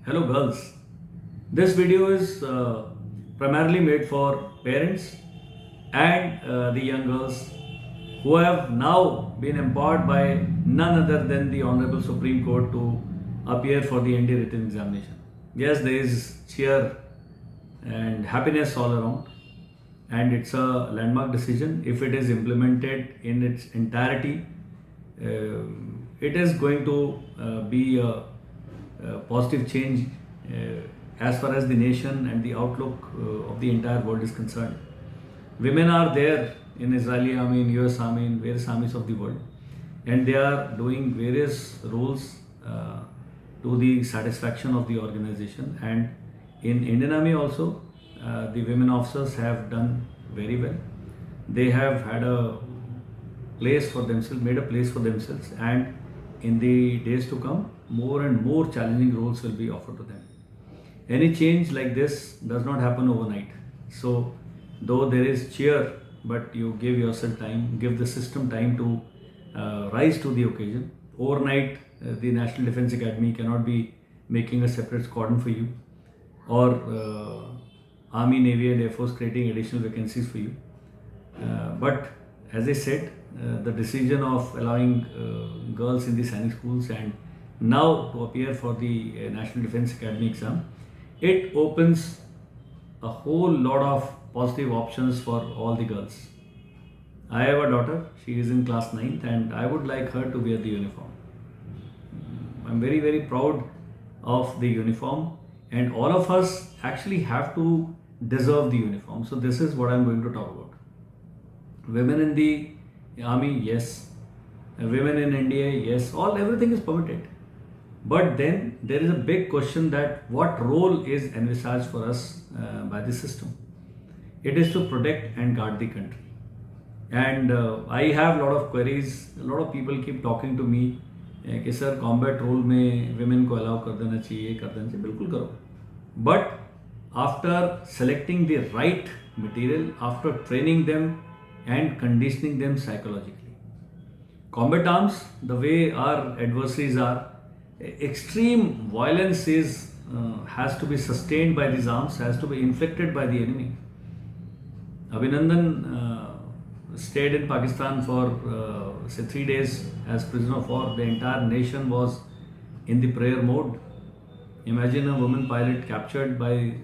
Hello girls. This video is primarily made for parents and the young girls who have now been empowered by none other than the Honorable Supreme Court to appear for the ND written examination. Yes, there is cheer and happiness all around, and it's a landmark decision. If it is implemented in its entirety, it is going to be a positive change as far as the nation and the outlook of the entire world is concerned. Women are there in Israeli army, in US army, in various armies of the world, and they are doing various roles to the satisfaction of the organization. And in Indian army also, the women officers have done very well. They have had a place for themselves, made a place for themselves, and in the days to come, more and more challenging roles will be offered to them. Any change like this does not happen overnight. So, though there is cheer, but you give yourself time, give the system time to rise to the occasion. Overnight, the National Defence Academy cannot be making a separate squadron for you, or Army, Navy, and Air Force creating additional vacancies for you. But as I said, the decision of allowing girls in the Sainik schools and now to appear for the National Defence Academy exam, it opens a whole lot of positive options for all the girls. I have a daughter, she is in class 9th, and I would like her to wear the uniform. I'm very, very proud of the uniform, and all of us actually have to deserve the uniform. So, this is what I'm going to talk about. Women in the army, yes. Women in NDA, yes. Everything is permitted. But then there is a big question that what role is envisaged for us by the system? It is to protect and guard the country. And I have a lot of queries. A lot of people keep talking to me कि sir combat role में women को allow कर देना चाहिए, ये कर देना चाहिए. बिल्कुल करो. But after selecting the right material, after training them and conditioning them psychologically. Combat arms, the way our adversaries are, extreme violence is has to be sustained by these arms, has to be inflicted by the enemy. Abhinandan stayed in Pakistan for say 3 days as prisoner of war. The entire nation was in the prayer mode. Imagine a woman pilot captured by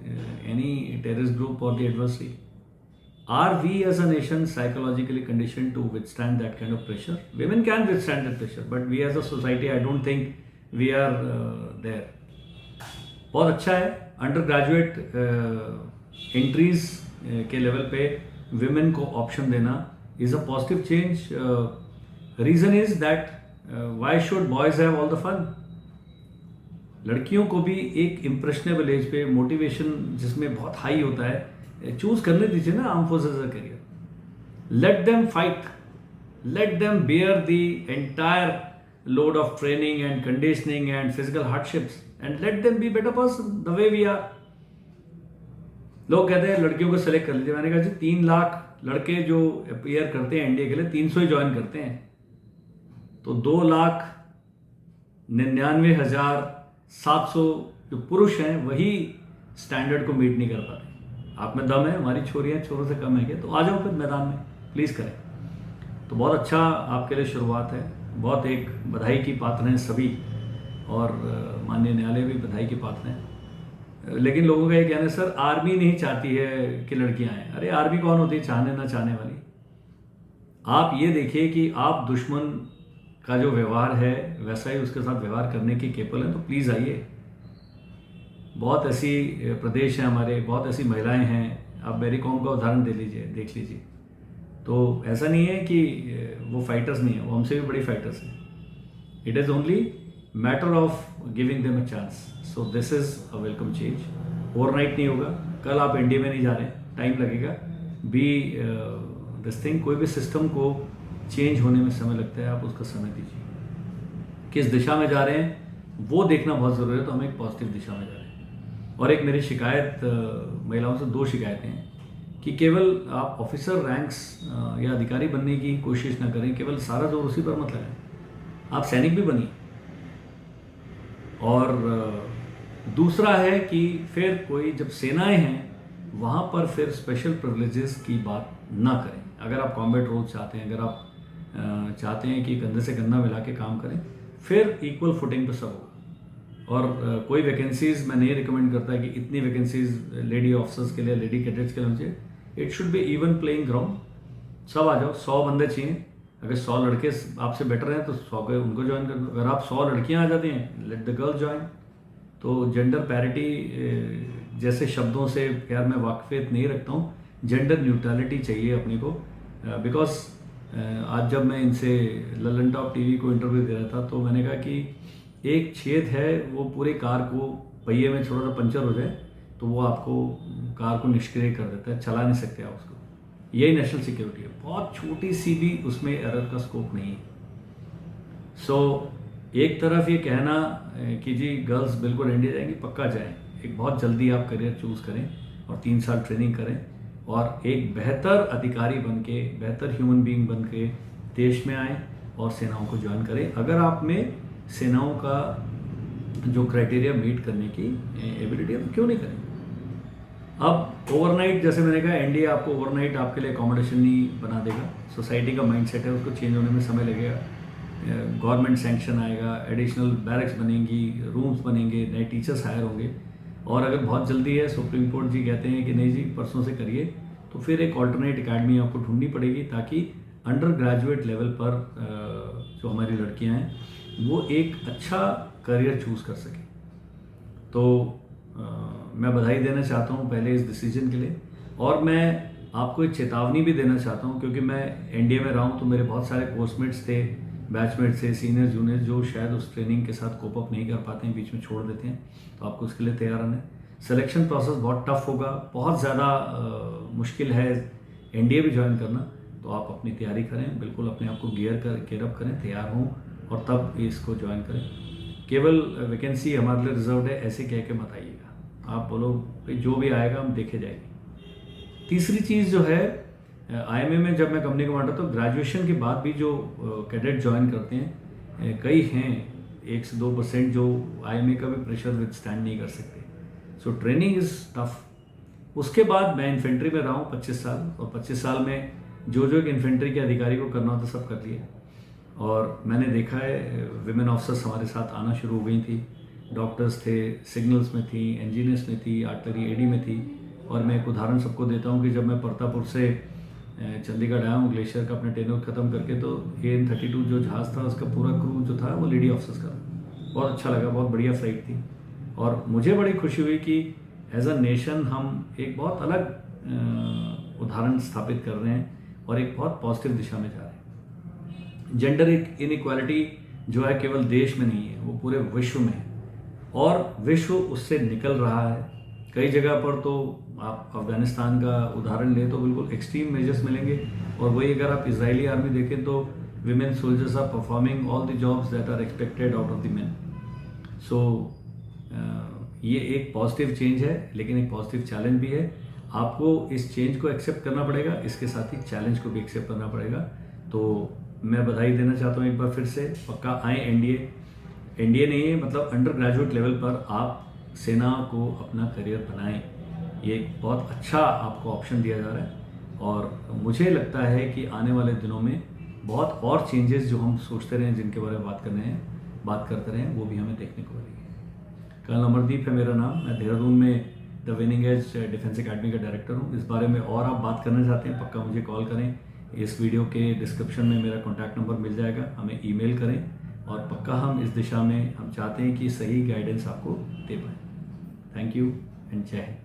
any terrorist group or the adversary. Are we as a nation psychologically conditioned to withstand that kind of pressure? Women can withstand that pressure, but we as a society, I don't think we are there. बहुत अच्छा है. Undergraduate entries के level पे women को option देना is a positive change. Reason is that why should boys have all the fun. लड़कियों को भी एक इम्प्रेशनेबल एज पे मोटिवेशन जिसमें बहुत हाई होता है, चूज करने दीजिए ना आर्म फोर्सेज का career. Let them fight, let them bear the entire load of training and conditioning and physical hardships, and let them be better person the way we are. लोग कहते हैं लड़कियों को सेलेक्ट कर लीजिए. मैंने कहा जी 3 लाख लड़के जो अपियर करते हैं इंडिया के लिए 300 ही ज्वाइन करते हैं, तो 2,99,700 जो पुरुष हैं वही स्टैंडर्ड को मीट नहीं कर पाते. आप में दम है, हमारी छोरियां छोरों से कम है क्या? तो आ जाओ फिर मैदान में, प्लीज़ करें. तो बहुत अच्छा आपके लिए शुरुआत है. बहुत एक बधाई की पात्र हैं सभी, और माननीय न्यायालय भी बधाई की पात्र हैं. लेकिन लोगों का ये कहना है सर आर्मी नहीं चाहती है कि लड़कियां आएँ. अरे आर्मी कौन होती है चाहने ना चाहने वाली? आप ये देखिए कि आप दुश्मन का जो व्यवहार है वैसा ही उसके साथ व्यवहार करने की केपेबल हैं, तो प्लीज़ आइए. बहुत ऐसी प्रदेश हैं हमारे, बहुत ऐसी महिलाएं हैं. आप मैरी कॉम का उदाहरण दे लीजिए, देख लीजिए. तो ऐसा नहीं है कि वो फाइटर्स नहीं है, वो हमसे भी बड़ी फाइटर्स हैं. It is only matter of giving them a chance. So this is a welcome change. Overnight नहीं होगा. कल आप एनडीए में नहीं जा रहे, टाइम लगेगा. बी दिस थिंग, कोई भी सिस्टम को चेंज होने में समय लगता है, आप उसका समय दीजिए. किस दिशा में जा रहे हैं वो देखना बहुत ज़रूरी है. तो हम एक पॉजिटिव दिशा में जा रहे हैं. और एक मेरी शिकायत महिलाओं से 2 शिकायतें हैं कि केवल आप ऑफिसर रैंक्स या अधिकारी बनने की कोशिश ना करें, केवल सारा जोर उसी पर मत लगाएं. आप सैनिक भी बनिए, और दूसरा है कि फिर कोई जब सेनाएं हैं वहाँ पर फिर स्पेशल प्रिविलेजेस की बात ना करें। अगर आप कॉम्बैट रोल चाहते हैं, अगर आप चाहते हैं कि कंधे से कंधा मिला के काम करें, फिर इक्वल फुटिंग पे सब होगा। और कोई वैकेंसीज मैं नहीं रिकमेंड करता कि इतनी वैकेंसीज लेडी ऑफिसर्स के लिए, लेडी कैडेट्स के लिए होनी चाहिए। It should be even playing ground, सब आ जाओ। 100 बंदे चाहिए, अगर 100 लड़के आपसे बेटर हैं तो 100 के उनको ज्वाइन कर दो। अगर आप 100 लड़कियां आ जाती हैं, लेट द गर्ल ज्वाइन। तो जेंडर पैरिटी जैसे शब्दों से यार मैं वाकफियत नहीं रखता हूँ, जेंडर न्यूट्रलिटी चाहिए अपने को। बिकॉज आज जब मैं इनसे ललन टॉप टीवी को इंटरव्यू दे रहा था तो मैंने कहा कि एक छेद है वो पूरे कार को पहिए में थोड़ा सा पंचर हो जाए तो वो आपको कार को निष्क्रिय कर देता है, चला नहीं सकते आप उसको। यही नेशनल सिक्योरिटी है, बहुत छोटी सी भी उसमें एरर का स्कोप नहीं है। सो एक तरफ ये कहना कि जी गर्ल्स बिल्कुल इंडिया जाएंगी, पक्का जाएं। एक बहुत जल्दी आप करियर चूज करें और 3 साल ट्रेनिंग करें और एक बेहतर अधिकारी बन के, बेहतर ह्यूमन बीइंग बन के देश में आएँ और सेनाओं को ज्वाइन करें, अगर आप में सेनाओं का जो क्राइटेरिया मीट करने की एबिलिटी है तो क्यों नहीं करें। अब ओवरनाइट, जैसे मैंने कहा, एनडीए आपको ओवरनाइट आपके लिए अकोमोडेशन नहीं बना देगा। सोसाइटी का माइंडसेट है, उसको चेंज होने में समय लगेगा। गवर्नमेंट सैंक्शन आएगा, एडिशनल बैरक्स बनेंगी, रूम्स बनेंगे, नए टीचर्स हायर होंगे। और अगर बहुत जल्दी है, सुप्रीम कोर्ट जी कहते हैं कि नहीं जी परसों से करिए, तो फिर एक ऑल्टरनेट एकेडमी आपको ढूंढनी पड़ेगी ताकि अंडर ग्रेजुएट लेवल पर जो हमारी लड़कियां हैं वो एक अच्छा करियर चूज़ कर सकें। तो मैं बधाई देना चाहता हूँ पहले इस डिसीजन के लिए, और मैं आपको एक चेतावनी भी देना चाहता हूँ क्योंकि मैं एनडीए में रहा हूँ तो मेरे बहुत सारे कोर्समेट्स थे, बैचमेट्स थे, सीनियर जूनियर, जो शायद उस ट्रेनिंग के साथ कोप अप नहीं कर पाते हैं, बीच में छोड़ देते हैं। तो आपको उसके लिए तैयार रहना है। सिलेक्शन प्रोसेस बहुत टफ होगा, बहुत ज़्यादा मुश्किल है एनडीए भी ज्वाइन करना। तो आप अपनी तैयारी करें, बिल्कुल अपने आप को गेयरअप करें, तैयार हों और तब इसको ज्वाइन करें। केवल वैकेंसी हमारे लिए रिजर्व है ऐसे कह के मत आइएगा। आप बोलो भाई जो भी आएगा हम देखे जाएंगे। तीसरी चीज़ जो है, आईएमए में जब मैं कंपनी कमांडर तो ग्रेजुएशन के बाद भी जो कैडेट ज्वाइन करते हैं, कई हैं 1 से 2% जो आईएमए का भी प्रेशर विथस्टैंड नहीं कर सकते। So training is tough. उसके बाद मैं इन्फेंट्री में रहा हूँ 25 साल, और 25 साल में जो जो एक इन्फेंट्री के अधिकारी को करना होता सब कर लिया। और मैंने देखा है विमेन ऑफिसर्स हमारे साथ आना शुरू हो गई थी, डॉक्टर्स थे, सिग्नल्स में थी, इंजीनियर्स में थी, आर्टिलरी एडी में थी। और मैं एक उदाहरण सबको देता हूँ कि जब मैं परतापुर से चंडीगढ़ आया हूँ ग्लेशियर का अपने टेन्योर ख़त्म करके, तो AN-32 जो जहाज़ था उसका पूरा क्रू जो था वो लेडी ऑफिसर्स का। बहुत अच्छा लगा, बहुत बढ़िया फ्लाइट थी। और मुझे बड़ी खुशी हुई कि एज अ नेशन हम एक बहुत अलग उदाहरण स्थापित कर रहे हैं और एक बहुत पॉजिटिव दिशा में जा रहे हैं। जेंडर इनइक्वालिटी जो है केवल देश में नहीं है, वो पूरे विश्व में है, और विश्व उससे निकल रहा है। कई जगह पर तो आप अफगानिस्तान का उदाहरण लें तो बिल्कुल एक्सट्रीम मेजर्स मिलेंगे, और वही अगर आप इजरायली आर्मी देखें तो women soldiers are performing all the jobs that are expected out of the men. So ये एक पॉजिटिव चेंज है, लेकिन एक पॉजिटिव चैलेंज भी है। आपको इस चेंज को एक्सेप्ट करना पड़ेगा, इसके साथ ही चैलेंज को भी एक्सेप्ट करना पड़ेगा। तो मैं बधाई देना चाहता हूँ एक बार फिर से, पक्का आएँ एनडीए नहीं है मतलब अंडर ग्रेजुएट लेवल पर आप सेना को अपना करियर बनाएं। ये एक बहुत अच्छा आपको ऑप्शन दिया जा रहा है, और मुझे लगता है कि आने वाले दिनों में बहुत और चेंजेस जो हम सोचते रहे, जिनके बारे में बात करते रहे, वो भी हमें देखने को मिलेंगे। कर्नल अमरदीप है मेरा नाम, मैं देहरादून में the winning edge defence academy का डायरेक्टर हूँ। इस बारे में और आप बात करना चाहते हैं, पक्का मुझे कॉल करें। इस वीडियो के डिस्क्रिप्शन में मेरा कॉन्टैक्ट नंबर मिल जाएगा, हमें ईमेल करें, और पक्का हम इस दिशा में हम चाहते हैं कि सही गाइडेंस आपको दे पाएँ। थैंक यू एंड जय हिंद।